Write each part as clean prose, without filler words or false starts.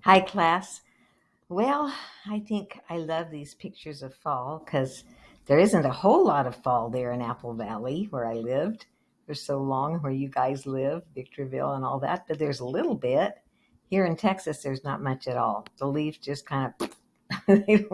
Hi, class. Well, I think I love these pictures of fall because there isn't a whole lot of fall there in Apple Valley where I lived for so long, where you guys live, Victorville and all that, but there's a little bit. Here in Texas, there's not much at all. The leaves just kind of, they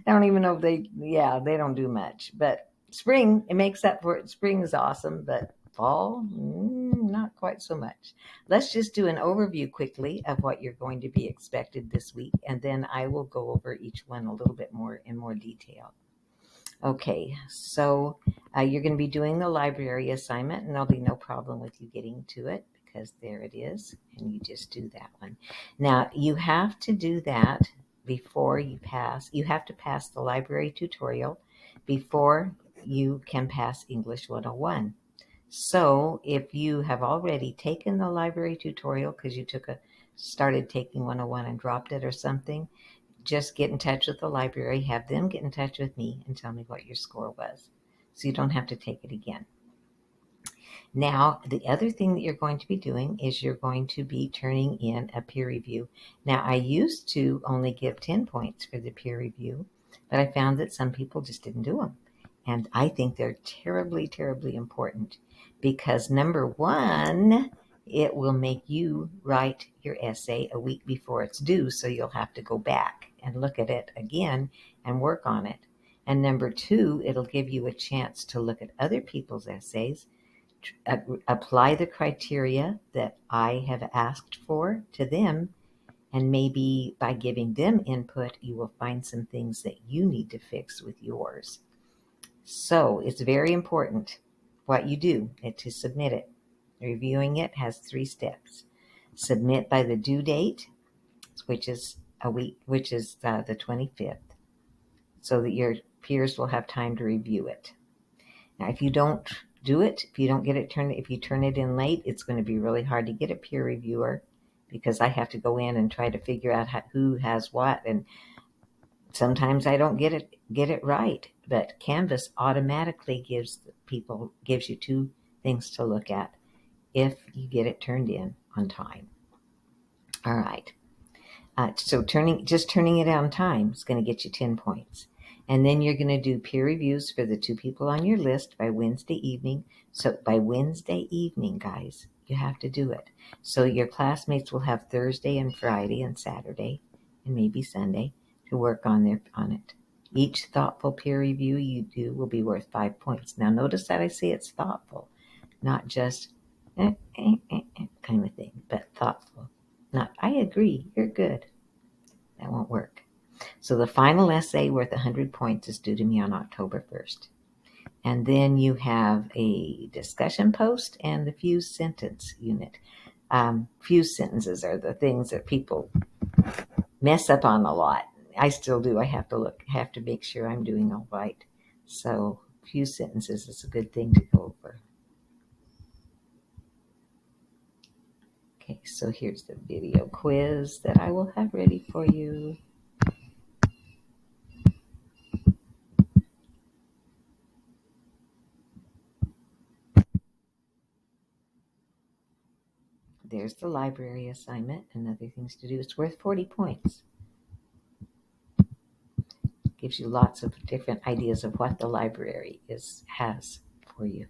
don't even know if they don't do much. But spring, it makes up for it. Spring is awesome, but fall, not quite so much. Let's just do an overview quickly of what you're going to be expected this week, and then I will go over each one a little bit more in more detail. Okay, so you're going to be doing the library assignment, and there'll be no problem with you getting to it because there it is, and you just do that one. Now, you have to do that before you pass. You have to pass the library tutorial before you can pass English 101. So if you have already taken the library tutorial because you started taking 101 and dropped it or something, just get in touch with the library, have them get in touch with me and tell me what your score was. So you don't have to take it again. Now, the other thing that you're going to be doing is you're going to be turning in a peer review. Now, I used to only give 10 points for the peer review, but I found that some people just didn't do them. And I think they're terribly, terribly important because number one, it will make you write your essay a week before it's due, so you'll have to go back and look at it again and work on it. And number two, it'll give you a chance to look at other people's essays, apply the criteria that I have asked for to them, and maybe by giving them input, you will find some things that you need to fix with yours. So it's very important what you do to submit it. Reviewing it has 3 steps. Submit by the due date, which is a week, which is the 25th, so that your peers will have time to review it. Now, if you don't do it, if you turn it in late, it's going to be really hard to get a peer reviewer because I have to go in and try to figure out who has what, and sometimes I don't get it right. But Canvas automatically gives you 2 things to look at if you get it turned in on time. All right. So turning it on time is going to get you 10 points. And then you're going to do peer reviews for the 2 people on your list by Wednesday evening. So by Wednesday evening, guys, you have to do it. So your classmates will have Thursday and Friday and Saturday and maybe Sunday to work on it. Each thoughtful peer review you do will be worth 5 points. Now notice that I say it's thoughtful, not just kind of thing, but thoughtful. Not, I agree, you're good. That won't work. So the final essay worth 100 points is due to me on October 1st. And then you have a discussion post and the fused sentence unit. Fused sentences are the things that people mess up on a lot. I still do. I have to make sure I'm doing all right. So fused sentences is a good thing to go over. Okay, so here's the video quiz that I will have ready for you. There's the library assignment and other things to do. It's worth 40 points. Gives you lots of different ideas of what the library has for you.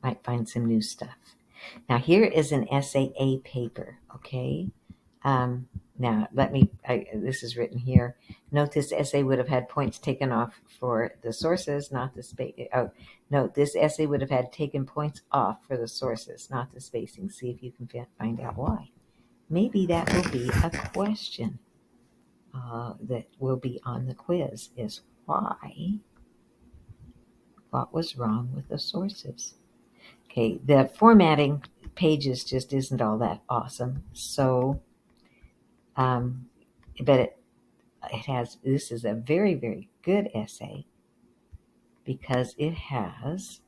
Might find some new stuff. Now here is an essay paper, okay? Now this is written here. Note this essay would have had points taken off for the sources, not the space. Oh, note this essay would have had taken points off for the sources, not the spacing. See if you can find out why. Maybe that will be a question that will be on the quiz, is why, what was wrong with the sources? Okay, the formatting pages just isn't all that awesome. So, but this is a very, very good essay because it has,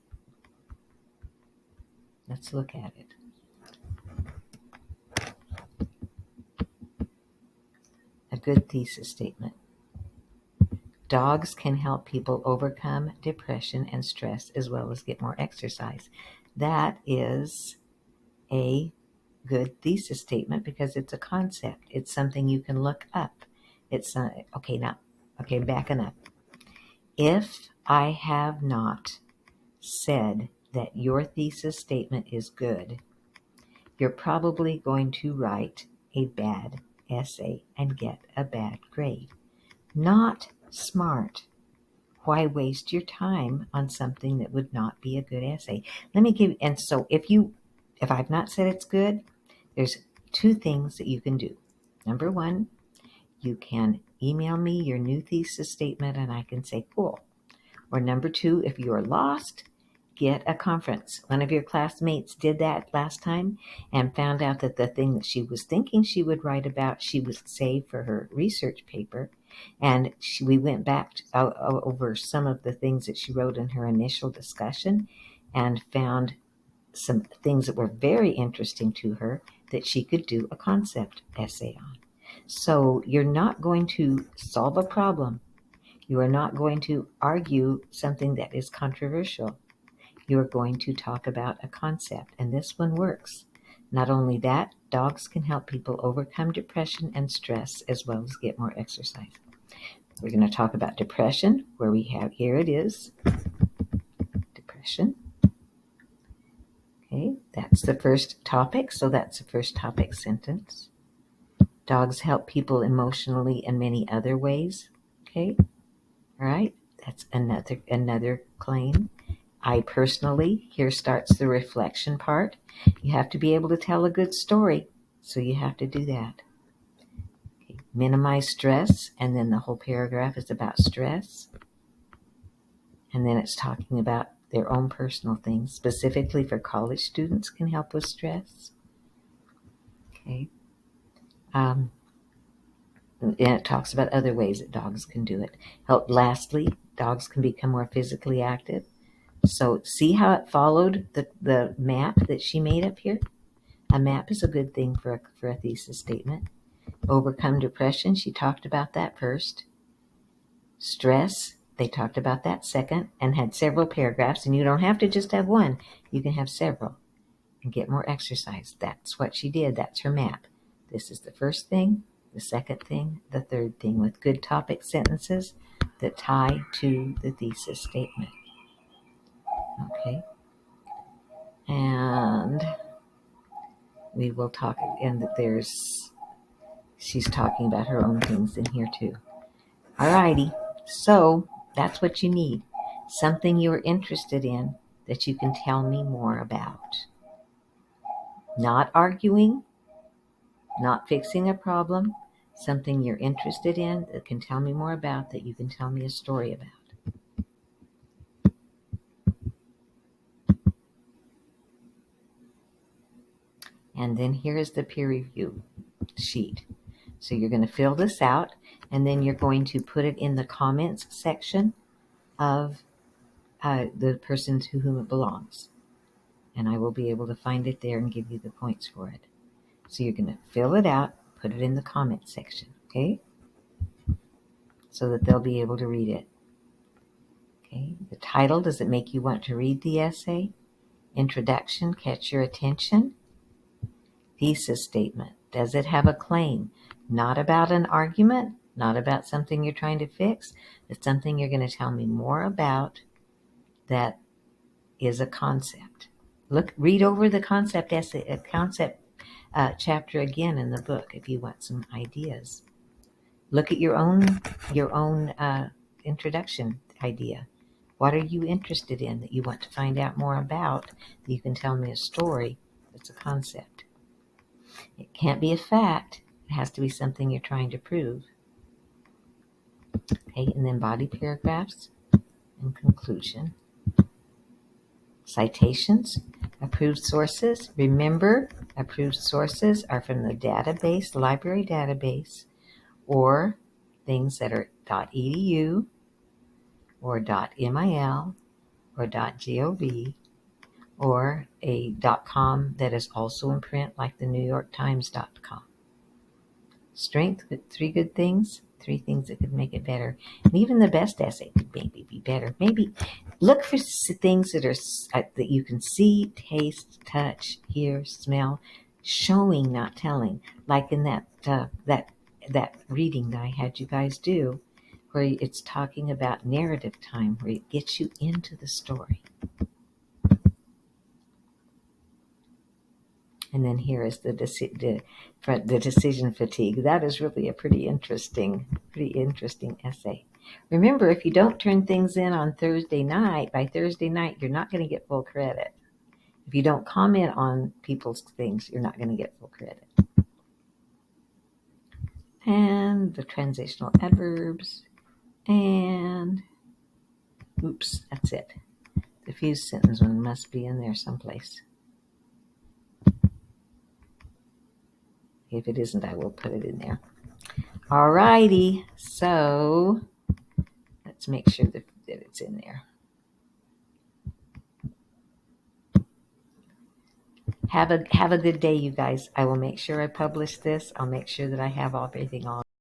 let's look at it. A good thesis statement. Dogs can help people overcome depression and stress as well as get more exercise. That is a good thesis statement because it's a concept. It's something you can look up. It's backing up. If I have not said that your thesis statement is good, you're probably going to write a bad essay and get a bad grade. Not smart. Why waste your time on something that would not be a good essay? And so if I've not said it's good, there's two things that you can do. Number one, you can email me your new thesis statement and I can say, cool. Or number two, if you're lost, get a conference. One of your classmates did that last time and found out that the thing that she was thinking she would write about, she would save for her research paper. And we went back over some of the things that she wrote in her initial discussion and found some things that were very interesting to her that she could do a concept essay on. So you're not going to solve a problem. You are not going to argue something that is controversial. You are going to talk about a concept, and this one works. Not only that, dogs can help people overcome depression and stress as well as get more exercise. We're going to talk about depression, where we have, here it is, depression. Okay, that's the first topic, so that's the first topic sentence. Dogs help people emotionally in many other ways. Okay, all right, that's another claim. I personally, here starts the reflection part. You have to be able to tell a good story, so you have to do that. Okay. Minimize stress, and then the whole paragraph is about stress. And then it's talking about their own personal things, specifically for college students can help with stress. Okay. And it talks about other ways that dogs can do it. Lastly, dogs can become more physically active. So see how it followed the map that she made up here? A map is a good thing for a thesis statement. Overcome depression, she talked about that first. Stress, they talked about that second and had several paragraphs. And you don't have to just have one. You can have several and get more exercise. That's what she did. That's her map. This is the first thing, the second thing, the third thing with good topic sentences that tie to the thesis statement. Okay. And we will talk, and she's talking about her own things in here too. Alrighty, so that's what you need. Something you're interested in that you can tell me more about. Not arguing, not fixing a problem, something you're interested in that can tell me more about, that you can tell me a story about. And then here is the peer review sheet. So you're going to fill this out, and then you're going to put it in the comments section of the person to whom it belongs. And I will be able to find it there and give you the points for it. So you're going to fill it out, put it in the comment section, okay? So that they'll be able to read it. Okay, the title, does it make you want to read the essay? Introduction, catch your attention? Thesis statement, does it have a claim? Not about an argument, not about something you're trying to fix, but something you're going to tell me more about that is a concept. Read over the concept essay, chapter again in the book if you want some ideas. Look at your own introduction idea. What are you interested in that you want to find out more about? You can tell me a story. It's a concept. It can't be a fact. It has to be something you're trying to prove. Okay, and then body paragraphs and conclusion. Citations, approved sources. Remember, approved sources are from the database, library database, or things that are .edu or .mil or .gov or a .com that is also in print, like the NewYorkTimes.com. Strength, 3 good things, 3 things that could make it better. And even the best essay could maybe be better. Maybe look for things that you can see, taste, touch, hear, smell. showing, not telling. Like in that reading that I had you guys do, where it's talking about narrative time, where it gets you into the story. And then here is the decision fatigue. That is really a pretty interesting essay. Remember, if you don't turn things in on Thursday night, by Thursday night, you're not going to get full credit. If you don't comment on people's things, you're not going to get full credit. And the transitional adverbs. And, oops, that's it. The fused sentence one must be in there someplace. If it isn't, I will put it in there. All righty. So let's make sure that it's in there. Have a good day, you guys. I will make sure I publish this. I'll make sure that I have everything all